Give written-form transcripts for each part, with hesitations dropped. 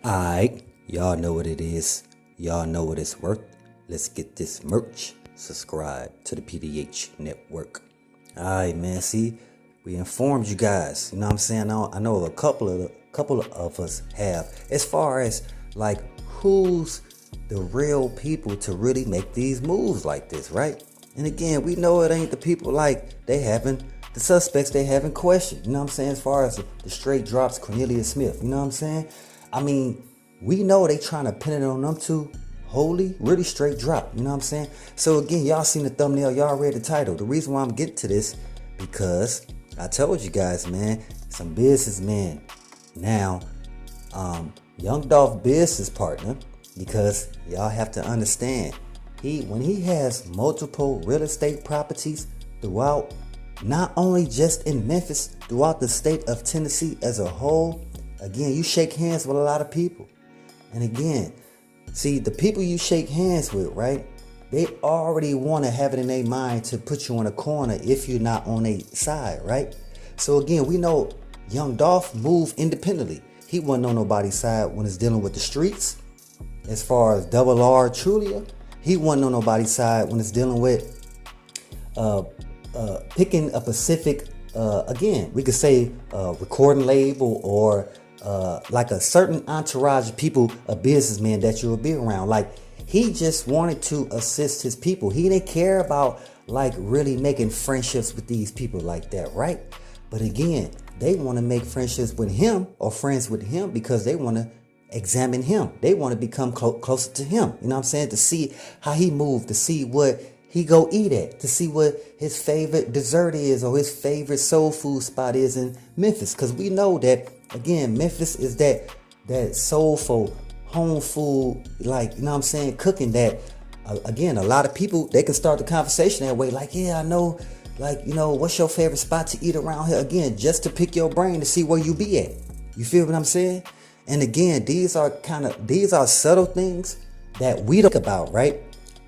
Alright, y'all know what it is. Y'all know what it's worth. Let's get this merch. Subscribe to the PDH network. Alright, man. See, we informed you guys. You know what I'm saying? I know a couple of us have. As far as like who's the real people to really make these moves like this, right? And again, we know it ain't the people like the suspects they haven't questioned. You know what I'm saying? As far as the straight drops, Cornelius Smith. You know what I'm saying? I mean, we know they trying to pin it on them two really straight drop. You know what I'm saying? So again, y'all seen the thumbnail, y'all read the title. The reason why I'm getting to this, because I told you guys, man, some businessmen now, Young Dolph business partner, because y'all have to understand, when he has multiple real estate properties throughout, not only just in Memphis, throughout the state of Tennessee as a whole. Again, you shake hands with a lot of people. And again, see, the people you shake hands with, right? They already want to have it in their mind to put you in a corner if you're not on their side, right? So again, we know Young Dolph moved independently. He wasn't on nobody's side when it's dealing with the streets. As far as Double R Trulia, he wasn't on nobody's side when it's dealing with picking a specific, again, we could say recording label or like a certain entourage of people, a businessman that you will be around. Like, he just wanted to assist his people. He didn't care about like really making friendships with these people like that, right? But again, they want to make friendships with him or friends with him because they want to examine him. They want to become closer to him. You know what I'm saying? To see how he moved, to see what he go eat at, to see what his favorite dessert is or his favorite soul food spot is in Memphis. Because we know that, again, Memphis is that soulful home food, like, you know what I'm saying, cooking that, again, a lot of people, they can start the conversation that way. Like, yeah, I know, like, you know, what's your favorite spot to eat around here? Again, just to pick your brain to see where you be at. You feel what I'm saying? And again, these are subtle things that we don't think about, right?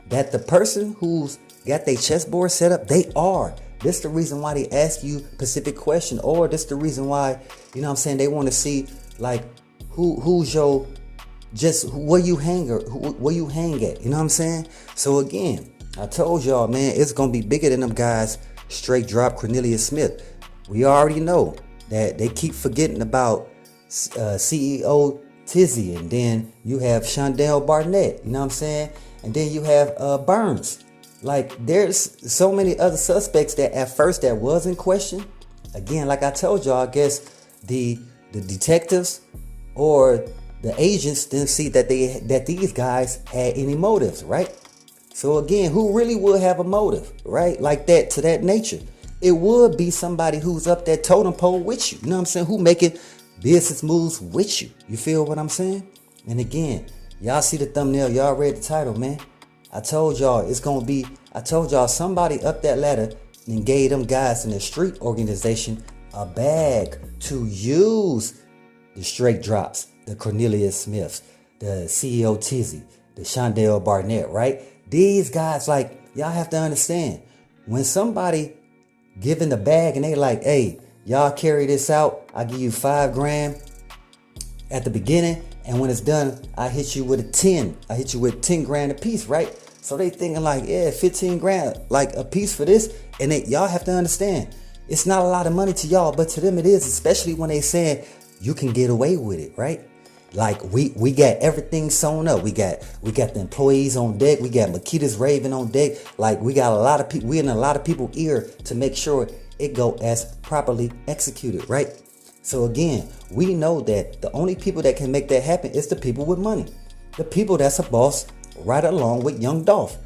That the person who's got their chessboard set up, they are. This the reason why they ask you specific question, or this the reason why, you know what I'm saying, they want to see like who's your, just where you hang at, you know what I'm saying? So again, I told y'all, man, it's gonna be bigger than them guys straight drop Cornelius Smith. We already know that they keep forgetting about CEO Tizzy, and then you have Shondell Barnett, you know what I'm saying? And then you have Burns. Like, there's so many other suspects that at first that was in question. Again, like I told y'all, I guess the detectives or the agents didn't see that these guys had any motives, right? So again, who really would have a motive, right? Like that, to that nature. It would be somebody who's up that totem pole with you. You know what I'm saying? Who making business moves with you. You feel what I'm saying? And again, y'all see the thumbnail, y'all read the title, man. I told y'all somebody up that ladder and gave them guys in the street organization a bag to use the straight drops, the Cornelius Smiths, the CEO Tizzy, the Shondell Barnett, right? These guys, like, y'all have to understand, when somebody giving the bag and they like, hey, y'all carry this out, I give you $5,000 at the beginning, and when it's done, I hit you with 10 grand a piece, right? So they thinking like, yeah, 15 grand, like a piece for this. And y'all have to understand, it's not a lot of money to y'all, but to them it is, especially when they saying you can get away with it, right? Like, we got everything sewn up. We got the employees on deck. We got Makedas Raven on deck. Like, we got a lot of people, we in a lot of people's ear to make sure it go as properly executed, right? So again, we know that the only people that can make that happen is the people with money. The people that's a boss right along with Young Dolph.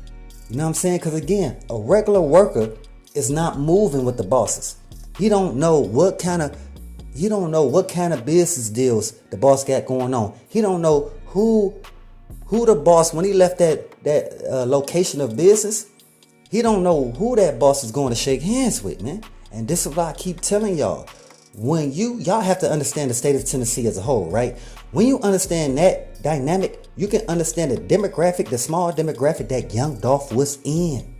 You know what I'm saying? Because again, a regular worker is not moving with the bosses. He don't know what kind of business deals the boss got going on. He don't know who the boss, when he left that location of business, he don't know who that boss is going to shake hands with, man. And this is why I keep telling y'all, when y'all have to understand the state of Tennessee as a whole, right? When you understand that dynamic, you can understand the small demographic that Young Dolph was in.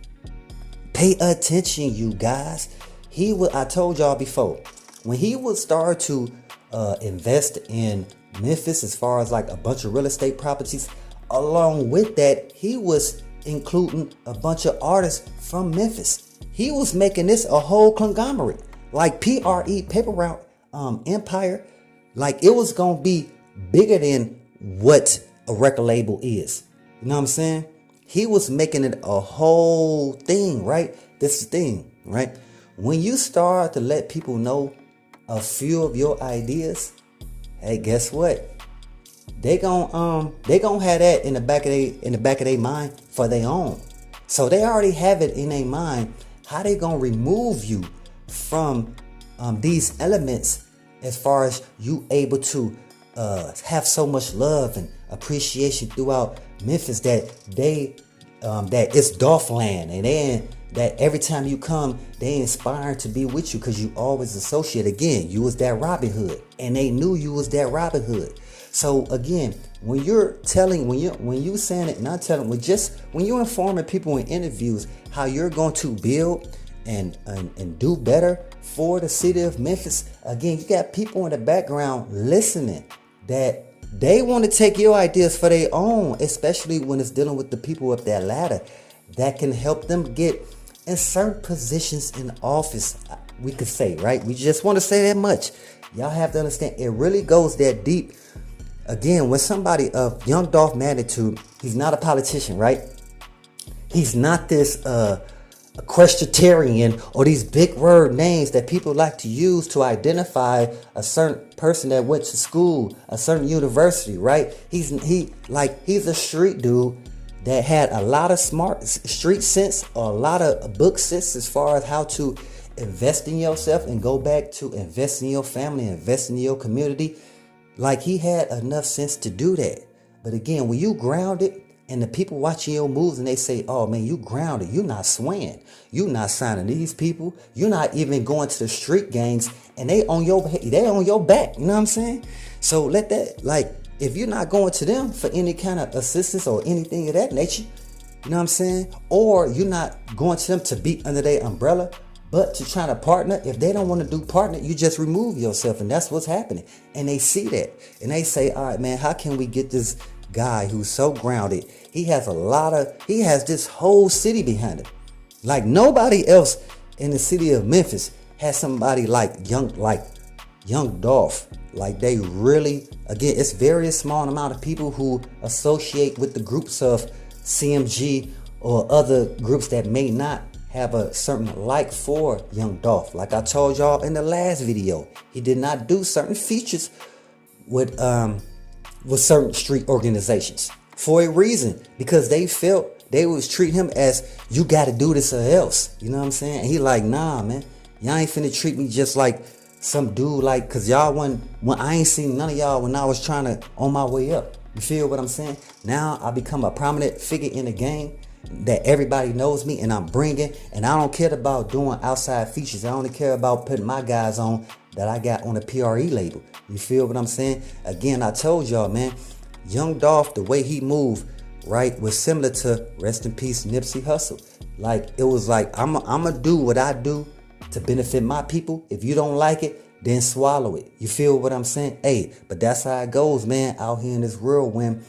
Pay attention, you guys. I told y'all before, when he would start to invest in Memphis as far as like a bunch of real estate properties. Along with that, he was including a bunch of artists from Memphis. He was making this a whole conglomerate, like PRE, Paper Route Empire. Like it was gonna be bigger than what a record label is. You know what I'm saying? He was making it a whole thing, right? This is the thing, right? When you start to let people know a few of your ideas, hey, guess what? They gon' have that in the back of their mind for their own. So they already have it in their mind how they gonna remove you from these elements as far as you able to have so much love and appreciation throughout Memphis that it's Dolph land, and then that every time you come they inspired to be with you because you always associate, again, you was that Robin Hood, and they knew you was that Robin Hood. So again, when you saying it, not telling, when you're informing people in interviews how you're going to build and do better for the city of Memphis, again, you got people in the background listening that they want to take your ideas for their own, especially when it's dealing with the people up that ladder that can help them get in certain positions in office. We could say, right? We just want to say that much. Y'all have to understand, it really goes that deep. Again, when somebody of Young Dolph magnitude, he's not a politician, right? He's not this equestrian or these big word names that people like to use to identify a certain person that went to school, a certain university, right? He's a street dude that had a lot of smart street sense, or a lot of book sense as far as how to invest in yourself and go back to invest in your family, invest in your community. Like, he had enough sense to do that. But again, when you grounded and the people watching your moves and they say, oh man, you grounded, you're not swaying, you're not signing these people, you're not even going to the street gangs, and they on your back, you know what I'm saying? So let that, like, if you're not going to them for any kind of assistance or anything of that nature, you know what I'm saying? Or you're not going to them to be under their umbrella, but to try to partner. If they don't want to do partner, you just remove yourself, and that's what's happening. And they see that, and they say, all right, man, how can we get this guy who's so grounded? He has this whole city behind him. Like, nobody else in the city of Memphis has somebody like Young Dolph. Like, they really, again, it's very small amount of people who associate with the groups of CMG or other groups that may not have a certain like for Young Dolph. Like I told y'all in the last video, he did not do certain features with certain street organizations for a reason, because they felt they was treat him as, you got to do this or else. You know what I'm saying? And he like, nah, man, y'all ain't finna treat me just like some dude, like, cause y'all when I ain't seen none of y'all when I was trying to on my way up. You feel what I'm saying? Now I become a prominent figure in the game that everybody knows me, and I'm bringing, and I don't care about doing outside features. I only care about putting my guys on that I got on the PRE label. You feel what I'm saying? Again, I told y'all, man, Young Dolph, the way he moved, right, was similar to, rest in peace, Nipsey Hussle. Like, it was like, I'm gonna do what I do to benefit my people. If you don't like it, then swallow it. You feel what I'm saying? Hey, but that's how it goes, man, out here in this world, when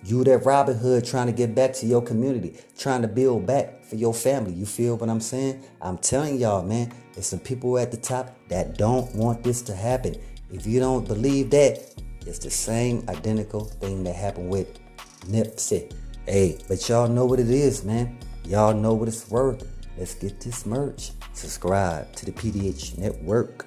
you that Robin Hood trying to get back to your community, trying to build back for your family. You feel what I'm saying? I'm telling y'all, man, there's some people at the top that don't want this to happen. If you don't believe that, it's the same identical thing that happened with Nipsey. Hey, but y'all know what it is, man. Y'all know what it's worth. Let's get this merch. Subscribe to the PDH Network.